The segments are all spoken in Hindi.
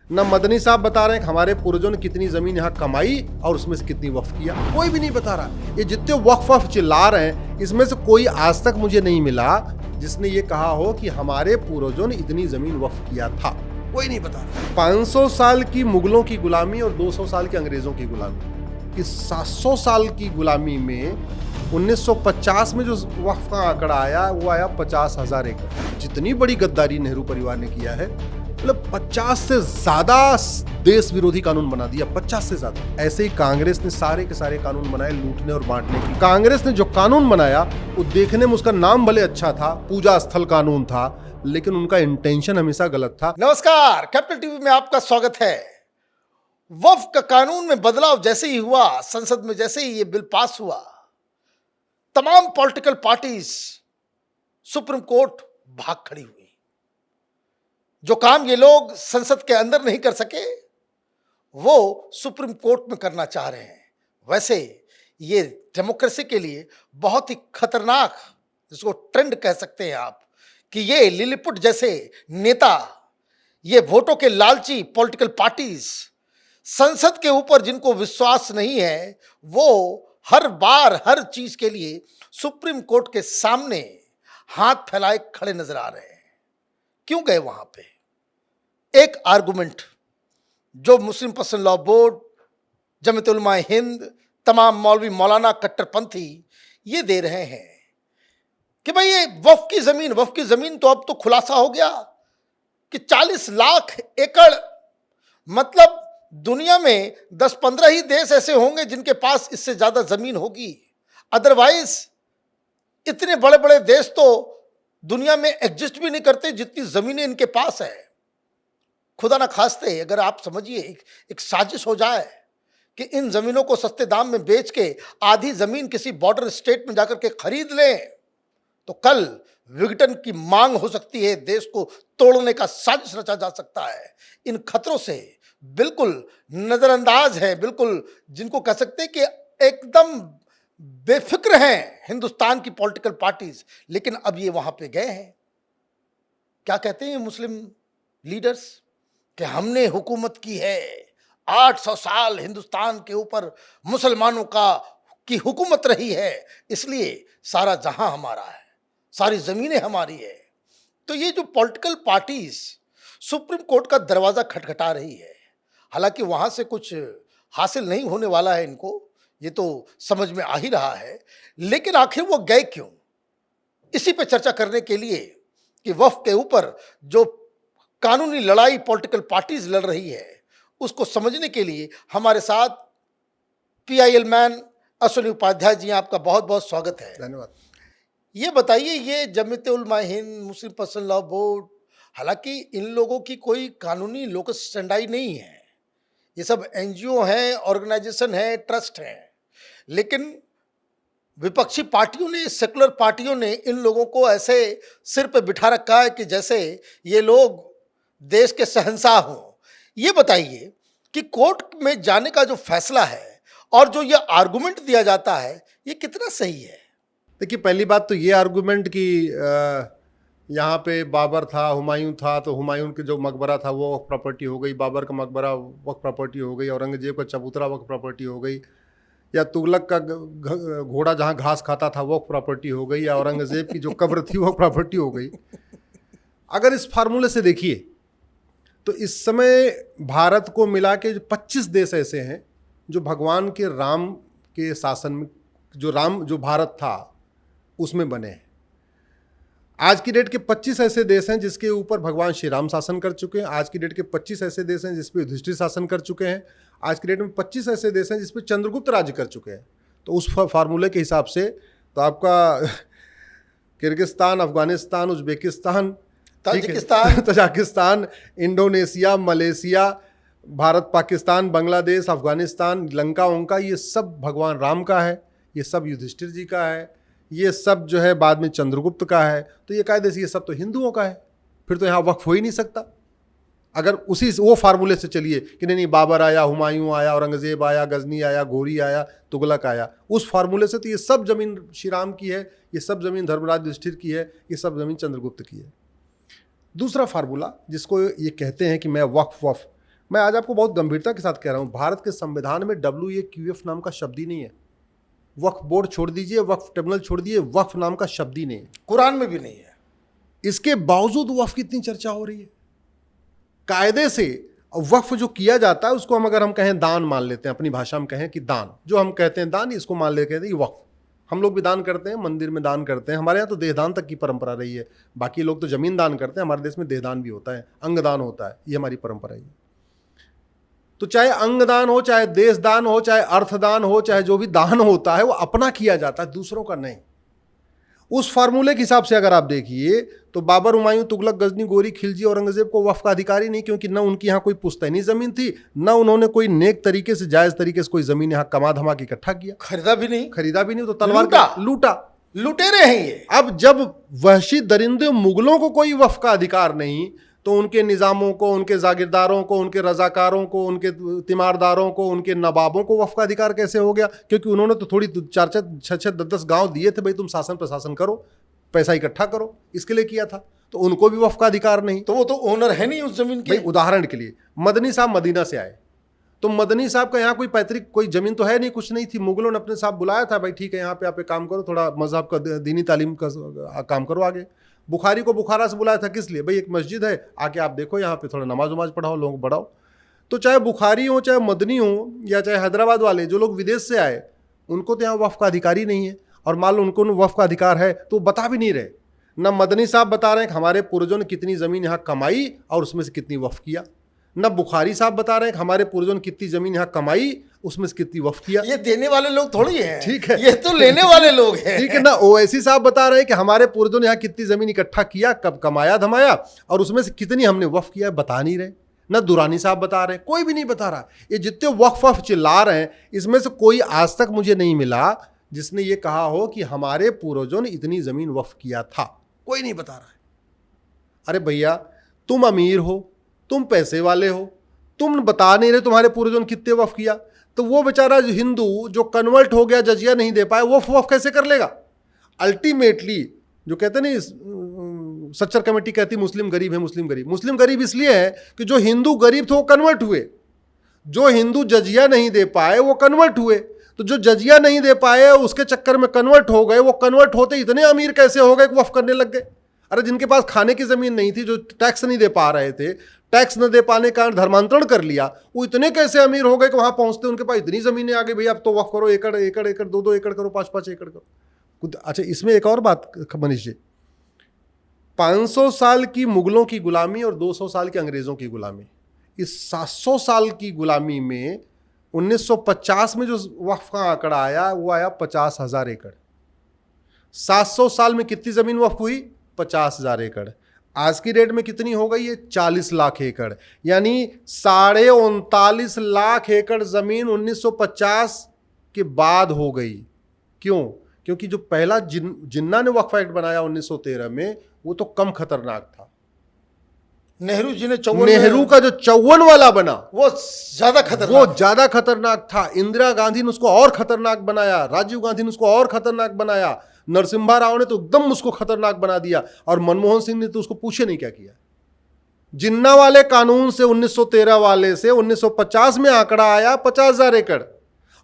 ना मदनी साहब बता रहे हैं कि हमारे पूर्वजों ने कितनी जमीन यहाँ कमाई और उसमें से कितनी वक्फ किया, कोई भी नहीं बता रहा। ये जितने वक्फ चिल्ला रहे हैं इसमें से कोई आज तक मुझे नहीं मिला जिसने ये कहा हो कि हमारे पूर्वजों ने इतनी जमीन वक्फ किया था, कोई नहीं बता रहा। 500 साल की मुगलों की गुलामी और 200 साल की अंग्रेजों की गुलामी, कि 700 साल की गुलामी में 1950 में जो वक्फ का आंकड़ा आया वो आया 50,000 एकड़। जितनी बड़ी गद्दारी नेहरू परिवार ने किया है, मतलब 50 से ज्यादा देश विरोधी कानून बना दिया, 50 से ज्यादा। ऐसे ही कांग्रेस ने सारे के सारे कानून बनाए लूटने और बांटने की। कांग्रेस ने जो कानून बनाया वो देखने में उसका नाम भले अच्छा था, पूजा स्थल कानून था, लेकिन उनका इंटेंशन हमेशा गलत था। नमस्कार, कैपिटल टीवी में आपका स्वागत है। वक्फ का कानून में बदलाव जैसे ही हुआ, संसद में जैसे ही ये बिल पास हुआ, तमाम पॉलिटिकल पार्टीज सुप्रीम कोर्ट भाग खड़ी हुई। जो काम ये लोग संसद के अंदर नहीं कर सके वो सुप्रीम कोर्ट में करना चाह रहे हैं। वैसे ये डेमोक्रेसी के लिए बहुत ही खतरनाक, जिसको ट्रेंड कह सकते हैं आप, कि ये लिलीपुट जैसे नेता, ये वोटों के लालची पॉलिटिकल पार्टीज, संसद के ऊपर जिनको विश्वास नहीं है, वो हर बार हर चीज के लिए सुप्रीम कोर्ट के सामने हाथ फैलाए खड़े नजर आ रहे हैं। क्यों गए वहां पे? एक आर्गुमेंट जो Muslim person law board, Jamiat Ulama Hind, तमाम मौलवी मौलाना कट्टरपंथी ये दे रहे हैं कि भाई ये वक्फ की जमीन तो अब तो खुलासा हो गया कि 40 लाख एकड़, मतलब दुनिया में 10-15 ही देश ऐसे होंगे जिनके पास इससे ज्यादा जमीन होगी। अदरवाइज इतने बड़े बड़े देश तो दुनिया में एग्जिस्ट भी नहीं करते जितनी जमीनें इनके पास है। खुदा ना खास्ते अगर आप समझिए एक साजिश हो जाए कि इन जमीनों को सस्ते दाम में बेच के आधी जमीन किसी बॉर्डर स्टेट में जाकर के खरीद लें, तो कल विघटन की मांग हो सकती है, देश को तोड़ने का साजिश रचा जा सकता है। इन खतरों से बिल्कुल नजरअंदाज है, बिल्कुल जिनको कह सकते हैं कि एकदम बेफिक्र हैं हिंदुस्तान की पॉलिटिकल पार्टीज। लेकिन अब ये वहां पे गए हैं। क्या कहते हैं मुस्लिम लीडर्स कि हमने हुकूमत की है, 800 साल हिंदुस्तान के ऊपर मुसलमानों की हुकूमत रही है, इसलिए सारा जहां हमारा है, सारी जमीनें हमारी है। तो ये जो पॉलिटिकल पार्टीज सुप्रीम कोर्ट का दरवाजा खटखटा रही है, हालांकि वहां से कुछ हासिल नहीं होने वाला है इनको, ये तो समझ में आ ही रहा है। लेकिन आखिर वो गए क्यों? इसी पे चर्चा करने के लिए कि वक्फ के ऊपर जो कानूनी लड़ाई पॉलिटिकल पार्टीज लड़ रही है, उसको समझने के लिए हमारे साथ PIL मैन अश्विनी उपाध्याय जी, आपका बहुत बहुत स्वागत है। धन्यवाद। ये बताइए, ये Jamiat Ulama Hind, Muslim person law board, हालांकि इन लोगों की कोई कानूनी लोकस स्टैंडाई नहीं है, ये सब NGO हैं, ऑर्गेनाइजेशन है, ट्रस्ट हैं, लेकिन विपक्षी पार्टियों ने, सेकुलर पार्टियों ने इन लोगों को ऐसे सिर पे बिठा रखा है कि जैसे ये लोग देश के शहंशाह हों। ये बताइए कि कोर्ट में जाने का जो फैसला है और जो ये आर्गुमेंट दिया जाता है, ये कितना सही है? देखिए, पहली बात तो ये आर्गुमेंट कि यहाँ पे बाबर था, हुमायूं था, तो हुमायूं के जो मकबरा था वो वक्फ प्रॉपर्टी हो गई, बाबर का मकबरा वक्फ प्रॉपर्टी हो गई, औरंगजेब का चबूतरा वक्फ प्रॉपर्टी हो गई, या तुगलक का घोड़ा जहाँ घास खाता था वक्फ प्रॉपर्टी हो गई, या औरंगजेब की जो कब्र थी वक्फ प्रॉपर्टी हो गई। अगर इस फार्मूले से देखिए तो इस समय भारत को मिला के 25 देश ऐसे हैं जो भगवान के राम के शासन में, जो भारत था उसमें बने हैं। आज की डेट के 25 ऐसे देश हैं जिसके ऊपर भगवान श्री राम शासन कर चुके हैं। आज की डेट के 25 ऐसे देश हैं जिस पे युधिष्ठिर शासन कर चुके हैं। आज की डेट में 25 ऐसे देश हैं जिस पे चंद्रगुप्त राज्य कर चुके हैं। तो उस फार्मूले के हिसाब से तो आपका Kyrgyzstan, Afghanistan, Uzbekistan, Tajikistan, Indonesia, Malaysia, Bharat, Pakistan, Bangladesh, Afghanistan, Lanka, ये सब भगवान राम का है, ये सब युधिष्ठिर जी का है, ये सब जो है बाद में चंद्रगुप्त का है। तो ये कायदे से ये सब तो हिंदुओं का है। फिर तो यहाँ वक्फ हो ही नहीं सकता। अगर वो फार्मूले से चलिए कि नहीं बाबर आया, हुमायूं आया, औरंगजेब आया, गजनी आया, घोरी आया, तुगलक आया, उस फार्मूले से तो ये सब जमीन श्री राम की है, ये सब जमीन धर्मराज युधिष्ठिर की है, ये सब जमीन चंद्रगुप्त की है। दूसरा फार्मूला जिसको ये कहते हैं कि मैं वक्फ मैं आज आपको बहुत गंभीरता के साथ कह रहा हूँ, भारत के संविधान में WAQF नाम का शब्द ही नहीं है। वक्फ बोर्ड छोड़ दीजिए, वक्फ ट्रिब्यूनल छोड़ दीजिए, वक्फ नाम का शब्द ही नहीं है, कुरान में भी नहीं है। इसके बावजूद वक्फ की इतनी चर्चा हो रही है। कायदे से वक्फ जो किया जाता है उसको अगर हम कहें दान मान लेते हैं, अपनी भाषा में कहें कि दान, जो हम कहते हैं दान, इसको मान लेते हैं ये वक्फ। हम लोग भी दान करते हैं, मंदिर में दान करते हैं, हमारे यहाँ तो देहदान तक की परंपरा रही है। बाकी लोग तो जमीन दान करते हैं, हमारे देश में देहदान भी होता है, अंगदान होता है, ये हमारी परंपरा है। तो चाहे अंगदान हो, चाहे देश दान हो, चाहे अर्थदान हो, चाहे जो भी दान होता है वो अपना किया जाता है, दूसरों का नहीं। उस फार्मूले के हिसाब से अगर आप देखिए तो बाबर, हुमायूं, तुगलक, गजनी, गोरी, खिलजी, औरंगजेब को वक्फ का अधिकारी नहीं, क्योंकि न उनकी यहाँ कोई पुश्तैनी जमीन थी, न उन्होंने कोई नेक तरीके से, जायज तरीके से कोई जमीन यहाँ कमा धमा के इकट्ठा किया, खरीदा भी नहीं, तो तलवार लूटा। लुटेरे हैं ये। अब जब वहशी दरिंदे मुगलों को कोई वक्फ का अधिकार नहीं, तो उनके निज़ामों को, उनके जागीरदारों को, उनके रजाकारों को, उनके तिमारदारों को, उनके नवाबों को वक्फ का अधिकार कैसे हो गया? क्योंकि उन्होंने तो थोड़ी 4-4, 6-6, 10-10 गाँव दिए थे, भाई तुम शासन प्रशासन करो, पैसा इकट्ठा करो, इसके लिए किया था, तो उनको भी वक्फ का अधिकार नहीं। तो वो तो ओनर है नहीं उस जमीन के। उदाहरण के लिए मदनी साहब मदीना से आए, तो मदनी साहब का यहाँ कोई पैतृक कोई जमीन तो है नहीं, कुछ नहीं थी। मुगलों ने अपने साहब बुलाया था, भाई ठीक है यहाँ पे आप एक काम करो, थोड़ा मजहब का, दीनी तालीम का काम करो आगे। बुखारी को बुखारा से बुलाया था, किस लिए? भाई एक मस्जिद है, आके आप देखो यहाँ पे थोड़ा नमाज वमाज पढ़ाओ, लोगों को बढ़ाओ। तो चाहे बुखारी हो, चाहे मदनी हो, या चाहे हैदराबाद वाले जो लोग विदेश से आए, उनको तो यहाँ वक्फ का अधिकार ही नहीं है। और मान लो उनको वक्फ का अधिकार है तो बता भी नहीं रहे। न मदनी साहब बता रहे हैं कि हमारे पूर्वजों ने कितनी ज़मीन यहाँ कमाई और उसमें से कितनी वक्फ किया, न बुखारी साहब बता रहे हैं कि हमारे पूर्वजों ने कितनी ज़मीन यहाँ कमाई, उसमें से कितनी वक्फ किया। ये देने वाले लोग थोड़ी हैं, ठीक है, ये तो लेने वाले लोग हैं। ठीक है ना। ओवैसी साहब बता रहे हैं कि हमारे पूर्वजों ने यहाँ कितनी ज़मीन इकट्ठा किया, कब कमाया धमाया, और उसमें से कितनी हमने वक्फ किया, बता नहीं रहे। न दुरानी साहब बता रहे हैं, कोई भी नहीं बता रहा। ये जितने वक्फ चिल्ला रहे हैं, इसमें से कोई आज तक मुझे नहीं मिला जिसने ये कहा हो कि हमारे पूर्वजों ने इतनी ज़मीन वक्फ किया था। कोई नहीं बता रहा है। अरे भैया, तुम अमीर हो, तुम पैसे वाले हो, तुम बता नहीं रहे तुम्हारे पूर्वजों ने कितने वक्फ किया, तो वो बेचारा हिंदू जो कन्वर्ट हो गया, जजिया नहीं दे पाए, वो वक्फ कैसे कर लेगा? अल्टीमेटली जो कहते नहीं, सच्चर कमेटी कहती मुस्लिम गरीब है, मुस्लिम गरीब। मुस्लिम गरीब इसलिए है कि जो हिंदू गरीब थे वो कन्वर्ट हुए, जो हिंदू जजिया नहीं दे पाए वो कन्वर्ट हुए। तो जो जजिया नहीं दे पाए उसके चक्कर में कन्वर्ट हो गए, वो कन्वर्ट होते इतने अमीर कैसे हो गए कि वक्फ करने लग गए? अरे जिनके पास खाने की ज़मीन नहीं थी, जो टैक्स नहीं दे पा रहे थे, टैक्स न दे पाने के कारण धर्मांतरण कर लिया, वो इतने कैसे अमीर हो गए कि वहाँ पहुँचते उनके पास इतनी ज़मीनें आ गई, भैया अब तो वक्फ करो, एकड़ एकड़ एकड़, 2-2 एकड़ करो, 5-5 एकड़ करो। अच्छा, इसमें एक और बात मनीष जी, 500 साल की मुगलों की गुलामी और 200 साल की अंग्रेज़ों की गुलामी, इस 700 साल की गुलामी में 1950 में जो वक्फ का आंकड़ा आया वो आया 50,000 एकड़। 700 साल में कितनी ज़मीन वक्फ हुई? 50,000 एकड़। आज की डेट में कितनी हो गई है? 40 लाख एकड़। यानी 39.5 लाख एकड़ ज़मीन 1950 के बाद हो गई। क्यों? क्योंकि जो पहला जिन्ना ने वक्फ एक्ट बनाया 1913 में, वो तो कम खतरनाक था। नेहरू जी ने नेहरू का जो 54 वाला बना वो ज्यादा खतरनाक था। इंदिरा गांधी ने उसको और खतरनाक बनाया, राजीव गांधी ने उसको और खतरनाक बनाया, नरसिम्हा राव ने तो एकदम उसको खतरनाक बना दिया, और मनमोहन सिंह ने तो उसको पूछे नहीं क्या किया। जिन्ना वाले कानून से 1913 वाले से 1950 में आंकड़ा आया 50,000 एकड़,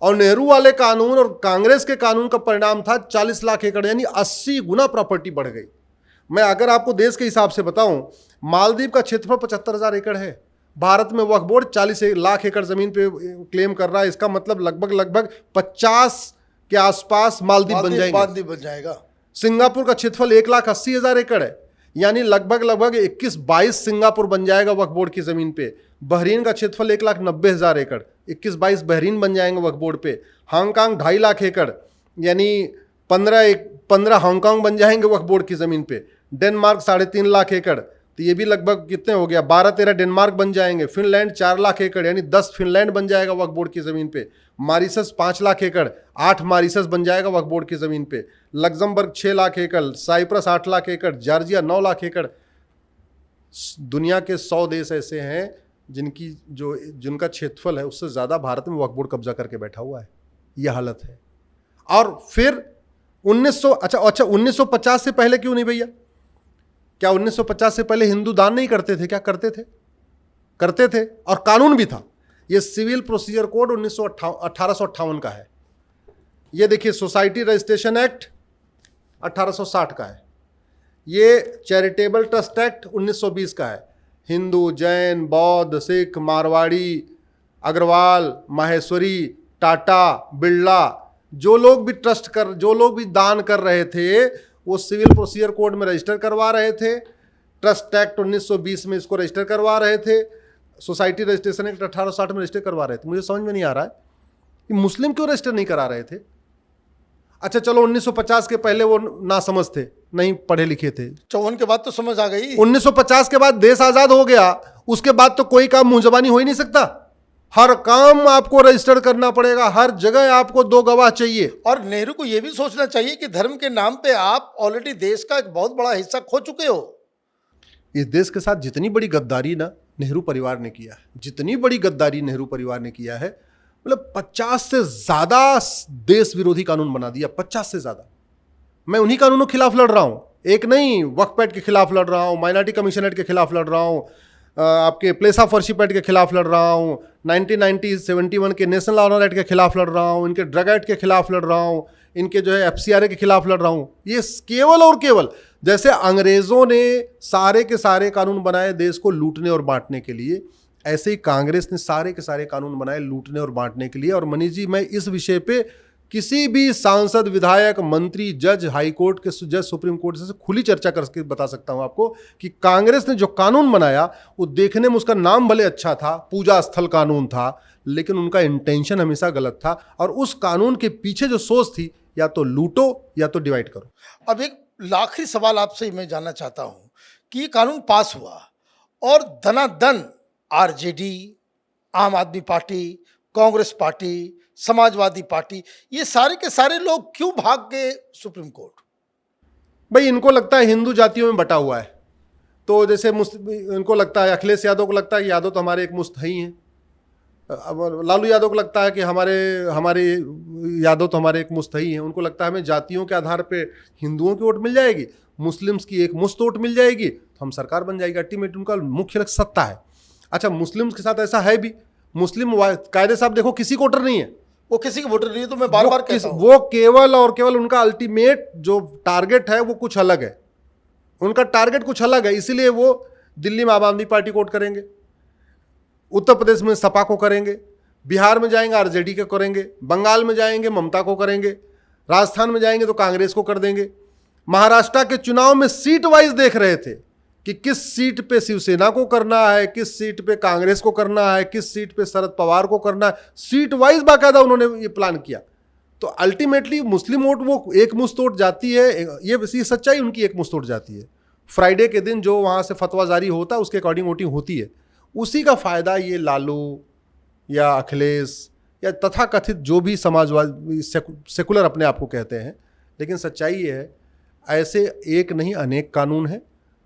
और नेहरू वाले कानून और कांग्रेस के कानून का परिणाम था 40 लाख एकड़, यानी 80 गुना प्रॉपर्टी बढ़ गई। मैं अगर आपको देश के हिसाब से बताऊं, मालदीव का क्षेत्रफल 75,000 एकड़ है। भारत में वक्फ बोर्ड 40 लाख एकड़ जमीन पे क्लेम कर रहा है। इसका मतलब लगभग 50 के आसपास मालदीव बन जाएगा। सिंगापुर का क्षेत्रफल 1,80,000 एकड़ है, यानी लगभग 21-22 सिंगापुर बन जाएगा वक्फ बोर्ड की जमीन पे। बहरीन का क्षेत्रफल 1,90,000 एकड़, 21-22 बहरीन बन जाएंगे वक्फ बोर्ड पे। हांगकांग 2.5 लाख एकड़, यानी 15 हांगकांग बन जाएंगे वक्फ बोर्ड की ज़मीन पे। डेनमार्क 3.5 लाख एकड़, तो ये भी लगभग कितने हो गया, 12-13 डेनमार्क बन जाएंगे। फिनलैंड 4 लाख एकड़, यानी 10 फिनलैंड बन जाएगा वक्फ बोर्ड की ज़मीन पे। मॉरिशस 5 लाख एकड़, 8 मॉरिशस बन जाएगा वक्फ बोर्ड की ज़मीन पे। लग्जमबर्ग 6 लाख एकड़, साइप्रस 8 लाख एकड़, जॉर्जिया 9 लाख एकड़। दुनिया के 100 देश ऐसे हैं जिनका क्षेत्रफल है उससे ज़्यादा भारत में वक्फ बोर्ड कब्जा करके बैठा हुआ है। यह हालत है। और फिर 1950 से पहले क्यों नहीं भैया? क्या 1950 से पहले हिंदू दान नहीं करते थे? क्या करते थे? करते थे और कानून भी था। ये सिविल प्रोसीजर कोड 1858 का है। ये देखिए सोसाइटी रजिस्ट्रेशन एक्ट 1860 का है। ये चैरिटेबल ट्रस्ट एक्ट 1920 का है। हिंदू, जैन, बौद्ध, सिख, मारवाड़ी, अग्रवाल, माहेश्वरी, टाटा, बिरला, जो लोग भी दान कर रहे थे वो सिविल प्रोसीजर कोड में रजिस्टर करवा रहे थे। ट्रस्ट एक्ट 1920 में इसको रजिस्टर करवा रहे थे। सोसाइटी रजिस्ट्रेशन एक्ट 1860 में रजिस्टर करवा रहे थे। मुझे समझ में नहीं आ रहा है कि मुस्लिम क्यों रजिस्टर नहीं करा रहे थे। अच्छा चलो 1950 के पहले वो नासमझ थे, नहीं पढ़े लिखे थे। 54 के बाद तो समझ आ गई। 1950 के बाद देश आजाद हो गया, उसके बाद तो कोई काम मुंह जबानी हो ही नहीं सकता। हर काम आपको रजिस्टर करना पड़ेगा, हर जगह आपको 2 गवाह चाहिए। और नेहरू को यह भी सोचना चाहिए कि धर्म के नाम पे आप ऑलरेडी देश का एक बहुत बड़ा हिस्सा खो चुके हो। इस देश के साथ जितनी बड़ी गद्दारी ना नेहरू परिवार ने किया है, जितनी बड़ी गद्दारी नेहरू परिवार ने किया है, मतलब 50 से ज्यादा देश विरोधी कानून बना दिया, 50 से ज्यादा। मैं उन्हीं कानूनों के खिलाफ लड़ रहा हूं, एक नहीं, वक्फ एक्ट के खिलाफ लड़ रहा हूं, माइनॉरिटी कमीशन एक्ट के खिलाफ लड़ रहा हूं, आपके प्लेस ऑफ वर्शिप एक्ट के खिलाफ लड़ रहा हूं, 1971 के नेशनल ऑनर एक्ट के खिलाफ लड़ रहा हूं, इनके ड्रग एक्ट के खिलाफ लड़ रहा हूं, इनके जो है FCRA के खिलाफ लड़ रहा हूं। ये केवल और केवल जैसे अंग्रेजों ने सारे के सारे कानून बनाए देश को लूटने और बांटने के लिए, ऐसे ही कांग्रेस ने सारे के सारे कानून बनाए लूटने और बांटने के लिए। और मनीष जी, मैं इस विषय पे किसी भी सांसद, विधायक, मंत्री, जज, हाई कोर्ट के जज, सुप्रीम कोर्ट से खुली चर्चा करके बता सकता हूं आपको कि कांग्रेस ने जो कानून बनाया वो देखने में उसका नाम भले अच्छा था, पूजा स्थल कानून था, लेकिन उनका इंटेंशन हमेशा गलत था। और उस कानून के पीछे जो सोच थी, या तो लूटो या तो डिवाइड करो। अब एक आखिरी सवाल आपसे मैं जानना चाहता हूं कि ये कानून पास हुआ और धनाधन आरजेडी, आम आदमी party, Congress party, Samajwadi party, ये सारे के सारे लोग क्यों भाग गए सुप्रीम कोर्ट? भाई इनको लगता है हिंदू जातियों में बटा हुआ है। तो जैसे इनको लगता है, अखिलेश यादव को लगता है कि यादव तो हमारे एक मुस्त ही हैं। अब लालू यादव को लगता है कि हमारे यादव तो हमारे एक मुस्त ही हैं। उनको लगता है हमें जातियों के आधार पे हिंदुओं की वोट मिल जाएगी, मुस्लिम्स की एक मुस्त वोट मिल जाएगी, तो हम सरकार बन जाएगी। अल्टीमेट उनका मुख्य लक्ष्य सत्ता है। अच्छा, मुस्लिम्स के साथ ऐसा है भी, मुस्लिम कायदे साहब देखो किसी को वोटर नहीं है, वो किसी के वोटर नहीं है। तो मैं बार बार कहता हूं, वो केवल और केवल उनका अल्टीमेट जो टारगेट है वो कुछ अलग है। उनका टारगेट कुछ अलग है, इसीलिए वो दिल्ली में आम आदमी पार्टी को वोट करेंगे, उत्तर प्रदेश में सपा को करेंगे, बिहार में जाएंगे आरजेडी को करेंगे, बंगाल में जाएंगे ममता को करेंगे, राजस्थान में जाएंगे तो कांग्रेस को कर देंगे। महाराष्ट्र के चुनाव में सीट वाइज देख रहे थे कि किस सीट पे शिवसेना को करना है, किस सीट पे कांग्रेस को करना है, किस सीट पे शरद पवार को करना है। सीट वाइज बाकायदा उन्होंने ये प्लान किया। तो अल्टीमेटली मुस्लिम वोट वो एक मुश्त वोट जाती है, ये सच्चाई, उनकी एक मुश्त वोट जाती है। फ्राइडे के दिन जो वहाँ से फतवा जारी होता है उसके अकॉर्डिंग वोटिंग होती है। उसी का फ़ायदा ये लालू या अखिलेश या तथाकथित जो भी समाजवादी सेकुलर अपने आप को कहते हैं, लेकिन सच्चाई ये है ऐसे एक नहीं अनेक कानून हैं।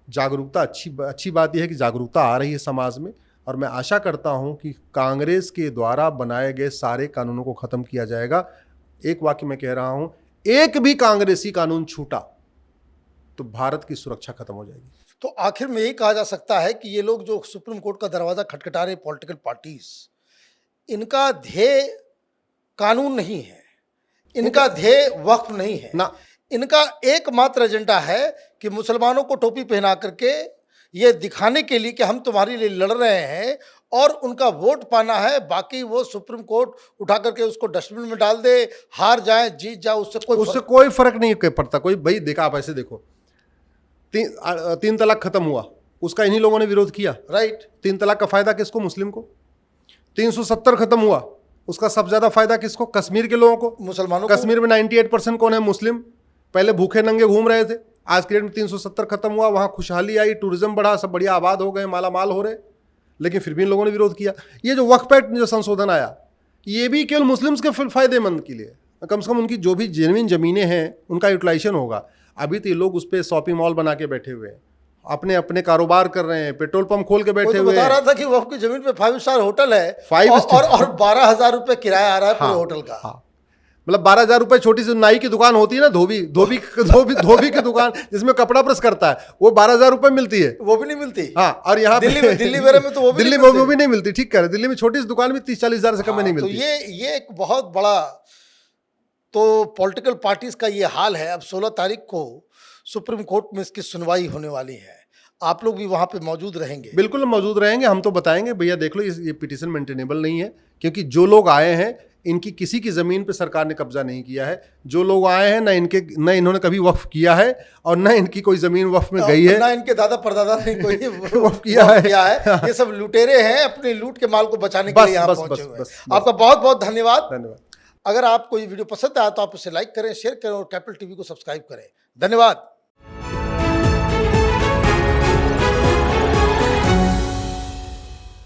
जागरूकता अच्छी बात यह है कि जागरूकता आ रही है समाज में, और मैं आशा करता हूं कि कांग्रेस के द्वारा बनाए गए सारे कानूनों को ख़त्म किया जाएगा। एक वाक्य में कह रहा हूं, एक भी कांग्रेसी कानून छूटा तो भारत की सुरक्षा खत्म हो जाएगी। तो आखिर में यही कहा जा सकता है कि ये लोग जो सुप्रीम कोर्ट का दरवाजा खटखटा रहे पॉलिटिकल पार्टीज, इनका ध्येय कानून नहीं है, इनका ध्येय वक्फ नहीं है ना, इनका एकमात्र एजेंडा है कि मुसलमानों को टोपी पहना करके ये दिखाने के लिए कि हम तुम्हारे लिए लड़ रहे हैं और उनका वोट पाना है। बाकी वो सुप्रीम कोर्ट उठा करके उसको डस्टबिन में डाल दे, हार जाए जीत जाए, उससे कोई फर्क नहीं पड़ता। कोई भाई देखा, आप ऐसे देखो, 3 तलाक खत्म हुआ, उसका इन्हीं लोगों ने विरोध किया, राइट। 3 तलाक का फायदा किसको? मुस्लिम को। 370 खत्म हुआ, उसका सबसे ज्यादा फायदा किसको? कश्मीर के लोगों को, मुसलमानों को। कश्मीर में 98% कौन है? मुस्लिम। पहले भूखे नंगे घूम रहे थे, आज के डेट में 370 खत्म हुआ, वहां खुशहाली आई, टूरिज्म बढ़ा, सब बढ़िया आबाद हो गए, माला माल हो रहे, लेकिन फिर भी इन लोगों ने विरोध किया। ये जो वक्फ एक्ट में जो संशोधन आया, ये भी केवल मुस्लिम्स के फायदेमंद के लिए, कम से कम उनकी जो भी जेन्युइन जमीनें हैं उनका यूटिलाइजेशन होगा। अभी तो ये लोग उस पर शॉपिंग मॉल बना के बैठे हुए हैं, अपने अपने कारोबार कर रहे हैं, पेट्रोल पंप खोल के बैठे हुए हैं। बता रहा था कि वक्फ की जमीन पे 5 स्टार होटल है, 5 और 12,000 रुपए किराया आ रहा है पूरे होटल का। हाँ, मतलब 12,000 रुपए छोटी सी नाई की दुकान होती है ना, धोबी की दुकान जिसमें कपड़ा प्रेस करता है, वो 12,000 रुपए मिलती है, वो भी नहीं मिलती। हाँ। और यहाँ दिल्ली वगैरह में तो वो भी दिल्ली नहीं में मिलती। वो भी नहीं मिलती, ठीक कह रहे, दिल्ली में छोटी सी दुकान भी 30-40 हजार से कम में नहीं तो मिलती। ये एक बहुत बड़ा तो पॉलिटिकल पार्टीज का ये हाल है। अब 16 तारीख को सुप्रीम कोर्ट में इसकी सुनवाई होने वाली है, आप लोग भी वहां पे मौजूद रहेंगे? बिल्कुल हम मौजूद रहेंगे, हम तो बताएंगे भैया देख लो ये पिटीशन मेंटेनेबल नहीं है, क्योंकि जो लोग आए हैं इनकी किसी की जमीन पे सरकार ने कब्जा नहीं किया है। जो लोग आए हैं न इन्होंने कभी वक्फ किया है और न इनकी कोई जमीन वक्फ में गई है, ना इनके दादा परदादा ने कोई वक्फ किया है। ये सब लुटेरे हैं, अपने लूट के माल को बचाने के बस, लिए यहाँ बस, पहुंचे बस, हुए बस, हैं। आपका बहुत बहुत धन्यवाद। धन्यवाद। अगर आपको ये वीडियो पसंद आया तो आप उसे लाइक करें, शेयर करें और कैपिटल टीवी को सब्सक्राइब करें। धन्यवाद।